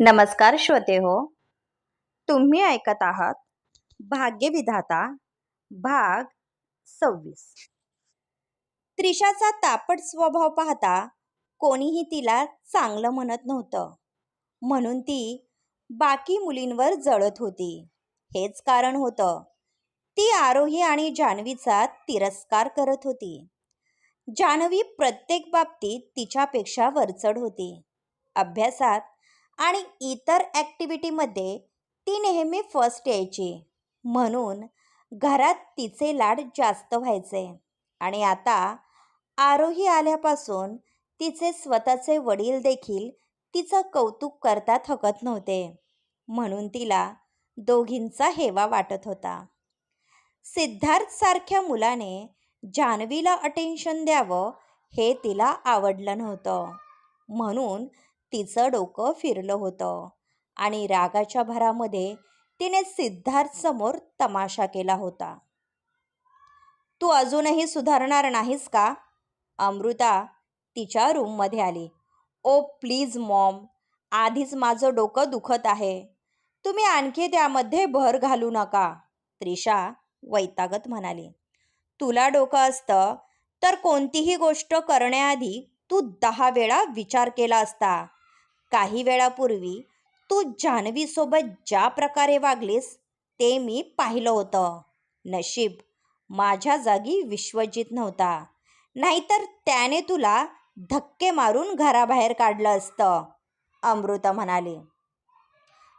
नमस्कार श्रोते हो. तुम्ही ऐकत आहात भाग्यविधाता भाग 26. त्रिशाचा तापट स्वभाव पाहता कोणीही तिला चांगलं म्हणत नव्हतं, म्हणून ती बाकी मुलींवर जळत होती. हेच कारण होतं. ती आरोही आणि जान्हवीचा तिरस्कार करत होती. जान्हवी प्रत्येक बाबतीत तिच्यापेक्षा वरचढ होती. अभ्यासात आणि इतर ॲक्टिव्हिटीमध्ये ती नेहमी फर्स्ट यायची, म्हणून घरात तिचे लाड जास्त व्हायचे. आणि आता आरोही आल्यापासून तिचे स्वतःचे वडील देखील तिचं कौतुक करता थकत नव्हते, म्हणून तिला दोघींचा हेवा वाटत होता. सिद्धार्थ सारख्या मुलाने जान्हवीला अटेन्शन द्यावं हे तिला आवडलं नव्हतं, म्हणून तिचं डोकं फिरलं होतं आणि रागाच्या भरामध्ये तिने सिद्धार्थ समोर तमाशा केला होता. तू अजूनही सुधारणार नाहीस का? अमृता तिच्या रूममध्ये आली. ओ प्लीज मॉम, आधीच माझं डोकं दुखत आहे. तुम्ही आणखी त्यामध्ये भर घालू नका, त्रिशा वैतागत म्हणाली. तुला डोकं असतं तर कोणतीही गोष्ट करण्याआधी तू 10 वेळा विचार केला असता. काही वेळापूर्वी तू जान्हवीसोबत ज्या प्रकारे वागलीस ते मी पाहिलं होतं. नशीब माझ्या जागी विश्वजित नव्हता, नाहीतर त्याने तुला धक्के मारून घराबाहेर काढलं असतं, अमृता म्हणाली.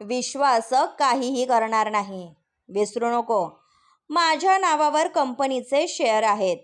विश्व असं काहीही करणार नाही. विसरू नको, माझ्या नावावर कंपनीचे शेअर आहेत.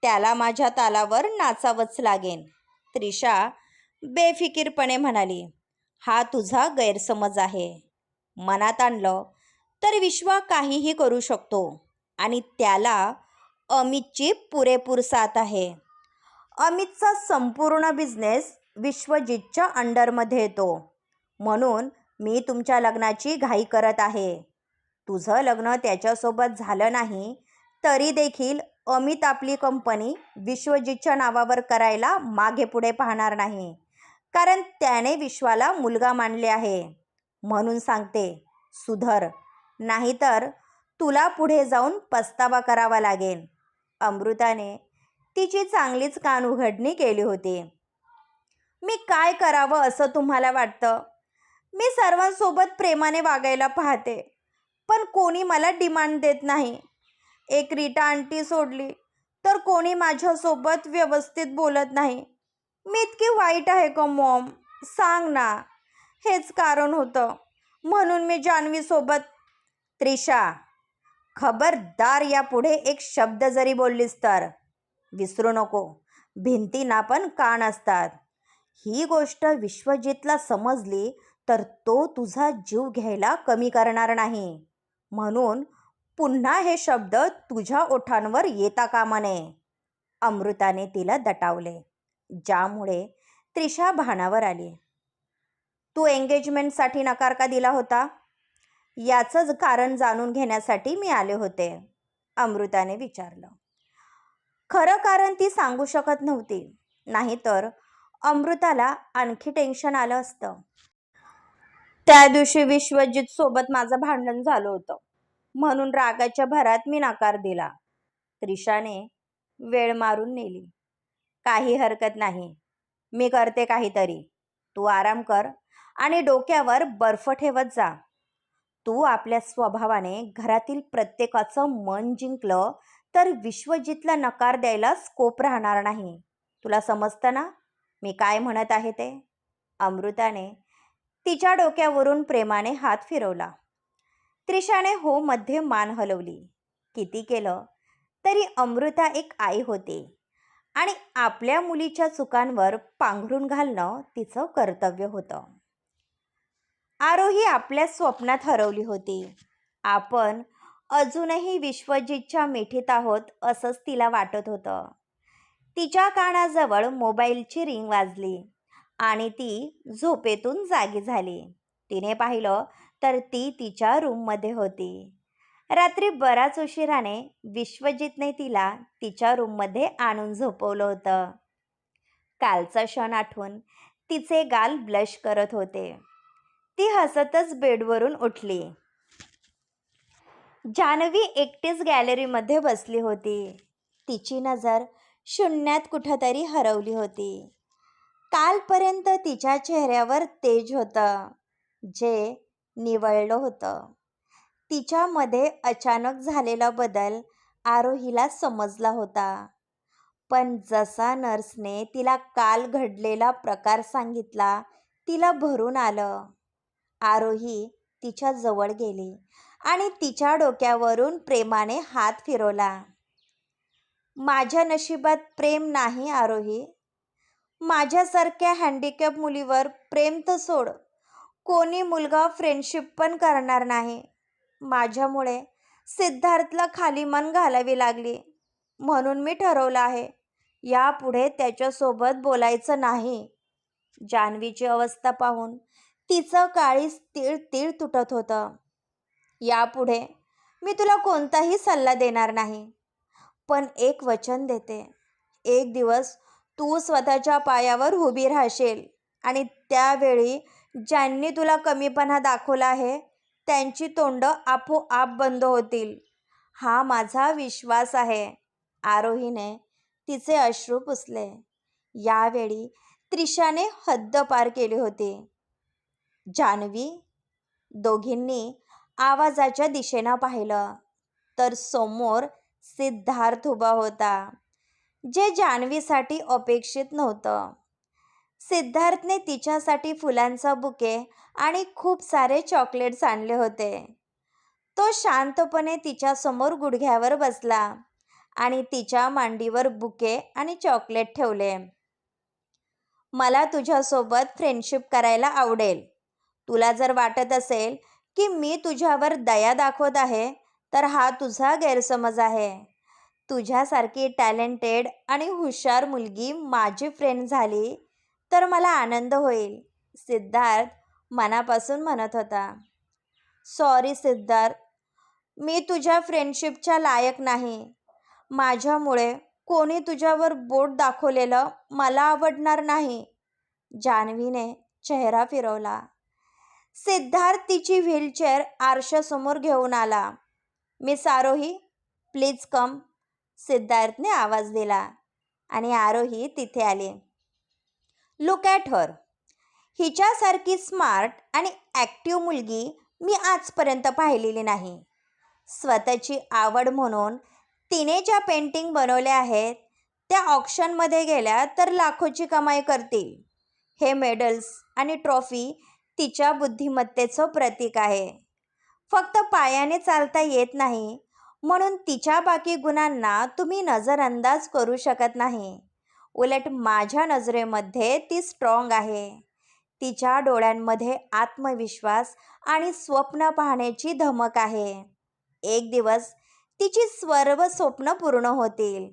त्याला माझ्या तालावर नाचावंच लागेन, त्रिशा बेफिकीरपणे म्हणाली. हा तुझा गैरसमज आहे. मनात आणलं तर विश्वा काहीही करू शकतो आणि त्याला अमितची पुरेपूर साथ आहे. अमितचा संपूर्ण बिझनेस विश्वजितच्या अंडरमध्ये येतो, म्हणून मी तुमच्या लग्नाची घाई करत आहे. तुझं लग्न त्याच्यासोबत झालं नाही तरी देखील अमित आपली कंपनी विश्वजितच्या नावावर करायला मागे पुढे पाहणार नाही, कारण त्याने विश्वाला मुलगा मानले आहे. म्हणून सांगते, सुधर, नाहीतर तुला पुढे जाऊन पस्तावा करावा लागेल. अमृताने तिची चांगलीच कानउघडणी केली होती. मी काय करावं असं तुम्हाला वाटतं? मी सर्वांसोबत प्रेमाने वागायला पाहते, पण कोणी मला डिमांड देत नाही. एक रीटा आंटी सोडली तर कोणी माझ्यासोबत व्यवस्थित बोलत नाही. मी इतकी वाईट आहे का मॉम? सांग ना. हेच कारण होतं म्हणून मी जान्हवीसोबत. त्रिशा, खबरदार यापुढे एक शब्द जरी बोललीस तर. विसरू नको, भिंतींना पण कान असतात. ही गोष्ट विश्वजितला समजली तर तो तुझा जीव घ्यायला कमी करणार नाही, म्हणून पुन्हा हे शब्द तुझ्या ओठांवर येता कामा नये. अमृताने तिला दटावले, ज्यामुळे त्रिशा भानावर आली. तू एंगेजमेंटसाठी नकार का दिला होता? याचंच कारण जाणून घेण्यासाठी मी आले होते, अमृताने विचारलं. खरं कारण ती सांगू शकत नव्हती, नाहीतर अमृताला आणखी टेन्शन आलं असतं. त्या दिवशी विश्वजित सोबत माझं भांडण झालं होतं, म्हणून रागाच्या भरात मी नकार दिला, त्रिशाने वेळ मारून नेली. काही हरकत नाही, मी करते काहीतरी. तू आराम कर आणि डोक्यावर बर्फ ठेवत जा. तू आपल्या स्वभावाने घरातील प्रत्येकाचं मन जिंकलं तर विश्वजितला नकार द्यायला स्कोप राहणार नाही. तुला समजतं ना मी काय म्हणत आहे ते? अमृताने तिच्या डोक्यावरून प्रेमाने हात फिरवला. त्रिशाने हो मध्ये मान हलवली. किती केलं तरी अमृता एक आई होती आणि आपल्या मुलीच्या चुकांवर पांघरून घालणं तिचं कर्तव्य होतं. आरोही आपल्या स्वप्नात हरवली होती. आपण अजूनही विश्वजितच्या मिठीत आहोत असंच तिला वाटत होतं. तिच्या कानाजवळ मोबाईलची रिंग वाजली आणि ती झोपेतून जागी झाली. तिने पाहिलं तर ती तिच्या रूममध्ये होती. रात्री बराच उशिराने विश्वजितने तिला तिच्या रूममध्ये आणून झोपवलं होतं. कालचा क्षण आठवून तिचे गाल ब्लश करत होते. ती हसतच बेडवरून उठली. जान्हवी एकटीच गॅलरीमध्ये बसली होती. तिची नजर शून्यात कुठंतरी हरवली होती. कालपर्यंत तिच्या चेहऱ्यावर तेज होतं, जे निवळलं होतं. तिच्यामध्ये अचानक झालेला बदल आरोहीला समजला होता. पण जसा नर्सने तिला काल घडलेला प्रकार सांगितला, तिला भरून आलं. आरोही तिच्या जवळ गेली आणि तिच्या डोक्यावरून प्रेमाने हात फिरवला. माझ्या नशिबात प्रेम नाही आरोही. माझ्यासारख्या हँडिकॅप मुलीवर प्रेम तर सोड, कोणी मुलगा फ्रेंडशिप पण करणार नाही. माझ्यामुळे सिद्धार्थला खाली मान घालावी लागली, म्हणून मी ठरवलं आहे यापुढे त्याच्यासोबत बोलायचं नाही. जान्हवीची अवस्था पाहून तिचं काळीज तीळ तीळ तुटत होतं. यापुढे मी तुला कोणताही सल्ला देणार नाही, पण एक वचन देते. एक दिवस तू स्वतःच्या पायावर उभी राहशील आणि त्यावेळी ज्यांनी तुला कमीपणा दाखवला आहे त्यांची तोंडं आपोआप बंद होतील. हा माझा विश्वास आहे. आरोहीने तिचे अश्रू पुसले. यावेळी त्रिशाने हद्द पार केली होती. जान्हवी. दोघींनी आवाजाच्या दिशेनं पाहिलं तर समोर सिद्धार्थ उभा होता, जे जान्हवीसाठी अपेक्षित नव्हतं. सिद्धार्थने तिच्यासाठी फुलांचा बुके आणि खूप सारे चॉकलेट्स आणले होते. तो शांतपणे तिच्यासमोर गुडघ्यावर बसला आणि तिच्या मांडीवर बुके आणि चॉकलेट ठेवले. मला तुझ्यासोबत फ्रेंडशिप करायला आवडेल. तुला जर वाटत असेल की मी तुझ्यावर दया दाखवत आहे तर हा तुझा गैरसमज आहे. तुझ्यासारखी टॅलेंटेड आणि हुशार मुलगी माझी फ्रेंड झाली तर मला आनंद होईल, सिद्धार्थ मनापासून म्हणत होता. सॉरी सिद्धार्थ, मी तुझ्या फ्रेंडशिपच्या लायक नाही. माझ्यामुळे कोणी तुझ्यावर बोट दाखवलेलं मला आवडणार नाही. जान्हवीने चेहरा फिरवला. सिद्धार्थ तिची व्हीलचेअर आरशासमोर घेऊन आला. मिस आरोही, प्लीज कम, सिद्धार्थने आवाज दिला आणि आरोही तिथे आली. Look at her. हिच्यासारखी स्मार्ट आणि ॲक्टिव्ह मुलगी मी आजपर्यंत पाहिलेली नाही. स्वतःची आवड म्हणून तिने ज्या पेंटिंग बनवल्या आहेत त्या ऑक्शनमध्ये गेल्या तर लाखोची कमाई करतील. हे मेडल्स आणि ट्रॉफी तिच्या बुद्धिमत्तेचं प्रतीक आहे. फक्त पायाने चालता येत नाही म्हणून तिच्या बाकी गुणांना तुम्ही नजरअंदाज करू शकत नाही. उलट माझ्या नजरेमध्ये ती स्ट्रॉंग आहे. तिच्या डोळ्यांमध्ये आत्मविश्वास आणि स्वप्न पाहण्याची धमक आहे. एक दिवस तिची सर्व स्वप्न पूर्ण होतील.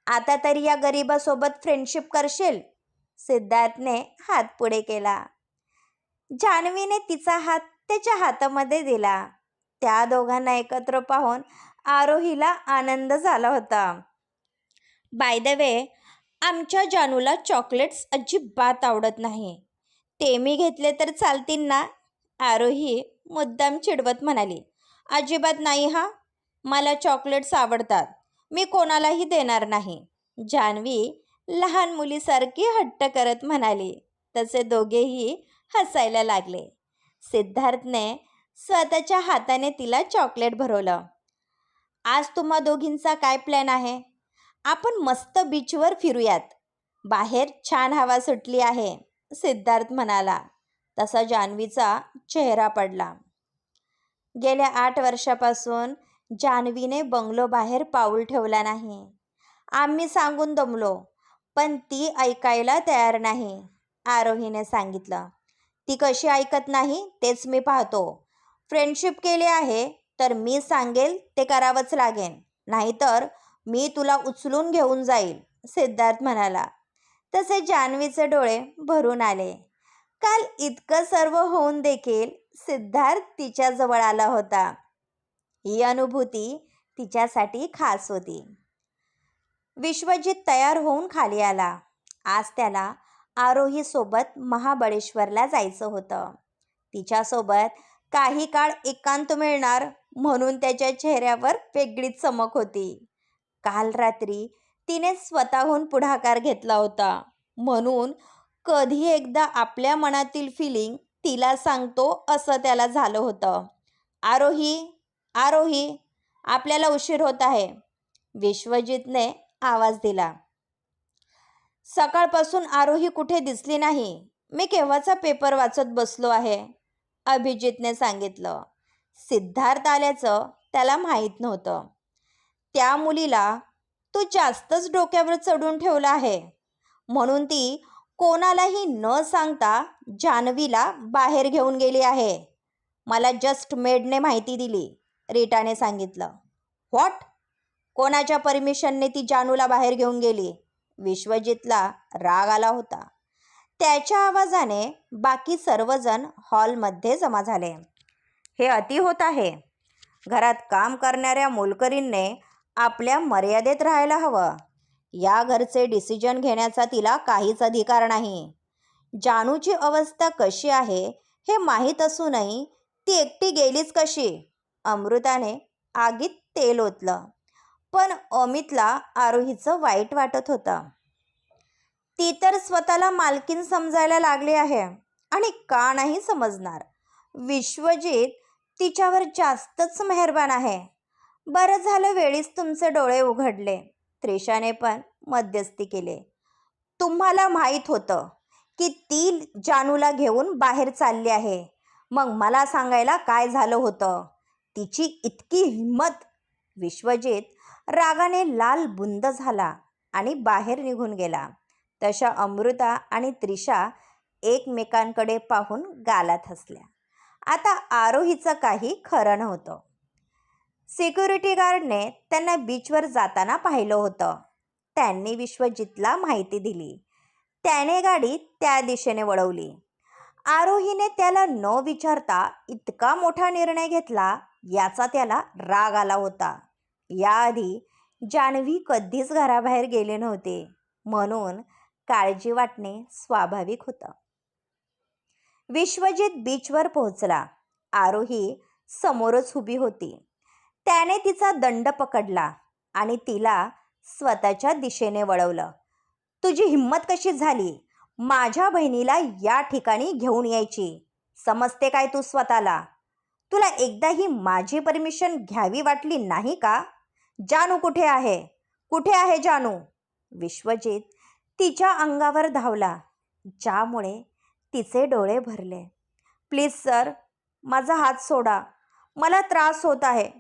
आता तरी या गरीबासोबत फ्रेंडशिप करशील? सिद्धार्थने हात पुढे केला. जान्हवीने तिचा हात त्याच्या हातामध्ये दिला. त्या दोघांना एकत्र पाहून आरोहीला आनंद झाला होता. बाय द वे, आमच्या जानूला चॉकलेट्स अजिबात आवडत नाही. ते मी घेतले तर चालतील ना? आरोही मुद्दाम चिडवत म्हणाली. अजिबात नाही हा, मला चॉकलेट्स आवडतात. मी कोणालाही देणार नाही, जान्हवी लहान मुलीसारखी हट्ट करत म्हणाली. तसे दोघेही हसायला लागले. सिद्धार्थने स्वतःच्या हाताने तिला चॉकलेट भरवलं. आज तुम्हा दोघींचा काय प्लॅन आहे? आपण मस्त बीचवर फिरूयात. बाहेर छान हवा सुटली आहे, सिद्धार्थ म्हणाला. तसा जान्हवीचा चेहरा पडला. गेल्या 8 वर्षापासून जान्हवीने बंगलो बाहेर पाऊल ठेवला नाही. आम्ही सांगून दमलो, पण ती ऐकायला तयार नाही, आरोहीने सांगितलं. ती कशी ऐकत नाही तेच मी पाहतो. फ्रेंडशिप केली आहे तर मी सांगेल ते करावंच लागेल, नाहीतर मी तुला उचलून घेऊन जाईल, सिद्धार्थ म्हणाला. तसे जान्हवीचे डोळे भरून आले. काल इतकं सर्व होऊन देखील सिद्धार्थ तिच्याजवळ आला होता. ही अनुभूती तिच्यासाठी खास होती. विश्वजित तयार होऊन खाली आला. आज त्याला आरोहीसोबत महाबळेश्वरला जायचं होतं. तिच्यासोबत काही काळ एकांत मिळणार म्हणून त्याच्या चेहऱ्यावर वेगळीच चमक होती. काल रात्री तिने स्वतःहून पुढाकार घेतला होता, म्हणून कधी एकदा आपल्या मनातील फिलिंग तिला सांगतो असं त्याला झालं होतं. आरोही, आरोही, आपल्याला उशीर होत आहे, विश्वजितने आवाज दिला. सकाळपासून आरोही कुठे दिसली नाही. मी केव्हाचा पेपर वाचत बसलो आहे, अभिजितने सांगितलं. सिद्धार्थ आल्याचं त्याला माहीत नव्हतं. त्या मुलीला तू जास्तच डोक्यावर चढून ठेवलं आहे, म्हणून ती कोणालाही न सांगता जान्हवीला बाहेर घेऊन गेली आहे. मला जस्ट मेडने माहिती दिली, रीटाने सांगितलं. व्हॉट? कोणाच्या परमिशनने ती जानूला बाहेर घेऊन गेली? विश्वजितला राग आला होता. त्याच्या आवाजाने बाकी सर्वजण हॉलमध्ये जमा झाले. हे अति होत आहे. घरात काम करणाऱ्या मोलकरींने आपल्या मर्यादेत राहायला हवं. या घरचे डिसिजन घेण्याचा तिला काहीच अधिकार नाही. जानूची अवस्था कशी आहे हे माहीत असूनही ती एकटी गेलीच कशी? अमृताने आगीत तेल ओतलं. पण अमितला आरोहीचं वाईट वाटत होतं. ती तर स्वतःला मालकीन समजायला लागली आहे आणि का नाही समजणार? विश्वजित तिच्यावर जास्तच मेहरबान आहे. बरं झालं वेळीच तुमचे डोळे उघडले, त्रिशाने पण मध्यस्थी केले. तुम्हाला माहीत होतं की ती जानूला घेऊन बाहेर चालली आहे, मग मला सांगायला काय झालं होतं? तिची इतकी हिंमत? विश्वजित रागाने लाल बुंद झाला आणि बाहेर निघून गेला. तशा अमृता आणि त्रिशा एकमेकांकडे पाहून गालात हसल्या. आता आरोहीचं काही खरं नव्हतं. सिक्युरिटी गार्डने त्यांना बीचवर जाताना पाहिलं होतं. त्यांनी विश्वजितला माहिती दिली. त्याने गाडी त्या दिशेने वळवली. आरोहीने त्याला न विचारता इतका मोठा निर्णय घेतला याचा त्याला राग आला होता. याआधी जान्हवी कधीच घराबाहेर गेले नव्हते, म्हणून काळजी वाटणे स्वाभाविक होतं. विश्वजित बीचवर पोहोचला. आरोही समोरच उभी होती. त्याने तिचा दंड पकडला आणि तिला स्वतःच्या दिशेने वळवलं. तुझी हिंमत कशी झाली माझ्या बहिणीला या ठिकाणी घेऊन यायची? समजते काय तू स्वतःला? तुला एकदाही माझी परमिशन घ्यावी वाटली नाही का? जानू कुठे आहे? कुठे आहे जानू? विश्वजित तिच्या अंगावर धावला, ज्यामुळे तिचे डोळे भरले. प्लीज सर, माझा हात सोडा, मला त्रास होत आहे.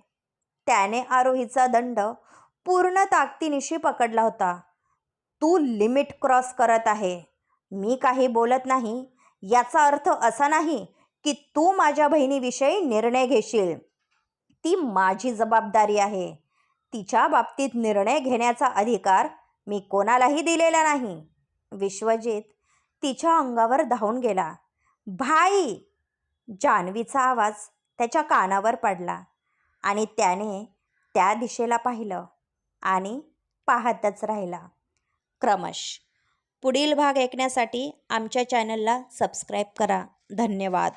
त्याने आरोहीचा दंड पूर्ण ताकदीनिशी पकडला होता. तू लिमिट क्रॉस करत आहे. मी काही बोलत नाही याचा अर्थ असा नाही की तू माझ्या बहिणीविषयी निर्णय घेशील. ती माझी जबाबदारी आहे. तिच्या बाबतीत निर्णय घेण्याचा अधिकार मी कोणालाही दिलेला नाही. विश्वजित तिच्या अंगावर धावून गेला. भाई! जान्हवीचा आवाज त्याच्या कानावर पडला आणि त्याने त्या दिशेला पाहिलं आणि पाहतच राहिला. क्रमश पुढील भाग ऐकण्यासाठी आमच्या चॅनलला सबस्क्राईब करा. धन्यवाद.